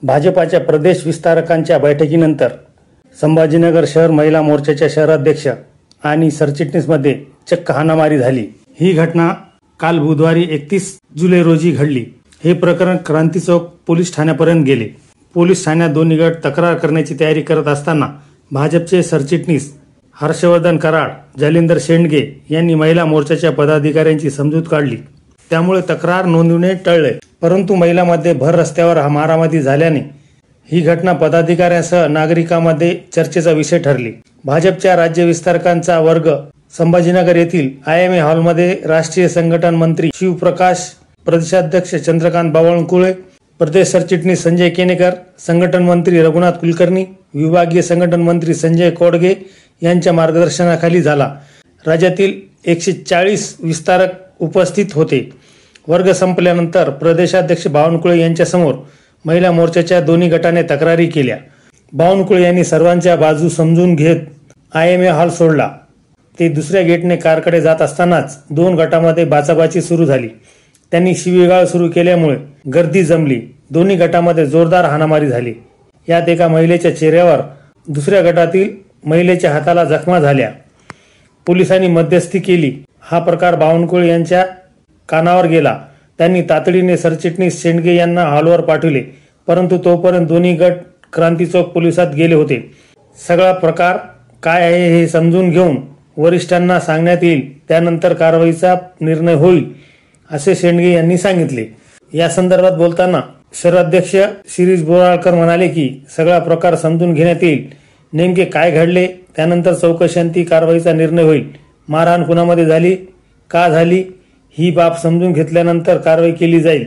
भाजपाच्या प्रदेश विस्तारकांच्या बैठकीनंतर संभाजीनगर शहर महिला मोर्चाच्या शहराध्यक्ष आणि सरचिटणीसमध्ये चक्क हाणामारी झाली। ही घटना काल बुधवारी 31 जुलै रोजी घडली। हे प्रकरण क्रांती चौक पोलीस ठाण्यापर्यंत गेले। पोलीस ठाण्यात दोन्ही गट तक्रार करण्याची तयारी करत असताना भाजपचे सरचिटणीस हर्षवर्धन कराड, जालिंदर शेंडगे यांनी महिला मोर्चाच्या पदाधिकाऱ्यांची समजूत काढली। त्यामुळे तक्रार नोंदवणे टळले, परंतु महिलांमध्ये भर रस्त्यावर मारामारी झाल्याने ही घटना पदाधिकाऱ्यांसह नागरिकांमध्ये चर्चेचा विषय ठरली। भाजपच्या राज्य विस्तारकांचा वर्ग संभाजीनगर येथील IMA हॉलमध्ये राष्ट्रीय संघटन मंत्री शिवप्रकाश, प्रदेशाध्यक्ष चंद्रकांत बावनकुळे, प्रदेश सरचिटणीस संजय केनेकर, संघटन मंत्री रघुनाथ कुलकर्णी, विभागीय संघटन मंत्री संजय कोडगे यांच्या मार्गदर्शनाखाली झाला। राज्यातील 140 विस्तारक उपस्थित होते। वर्ग संपल्यानंतर प्रदेशाध्यक्ष बावनकुळे यांच्या समोर महिला मोर्चाच्या दोन्ही गटाने तक्रारी केल्या। बावनकुळे यांनी सर्वांच्या बाजू समजून घेत IMA हॉल सोडला। ते दुसऱ्या गेटने कारकडे जात असतानाच दोन गटामध्ये बाचाबाची सुरू झाली। त्यांनी शिवीगाळ सुरू केल्यामुळे गर्दी जमली। दोन्ही गटामध्ये जोरदार हाणामारी झाली। यात एका महिलेच्या चेहऱ्यावर, दुसऱ्या गटातील महिलेच्या हाताला जखमा झाल्या। पोलिसांनी मध्यस्थी केली। हा प्रकार बावनकुळे यांच्या कानावर गेला। त्यांनी तातडीने सरचिटणीस शेंडगे यांना हॉलवर पाठवले, परंतु तोपर्यंत दोन्ही गट क्रांती चौक पोलिसात गेले होते। सगळा प्रकार काय आहे हे समजून घेऊन वरिष्ठांना सांगण्यात येईल, त्यानंतर कारवाईचा निर्णय होईल, असे शेंडगे यांनी सांगितले। या संदर्भात बोलताना शहराध्यक्ष शिरीष बोराळकर म्हणाले की सगळा प्रकार समजून घेण्यात येईल। नेमके काय घडले त्यानंतर चौकशांती कारवाईचा निर्णय होईल। मारहाण कुणामध्ये झाली, का झाली, ही बाब समजून घेतल्यानंतर कारवाई केली जाईल।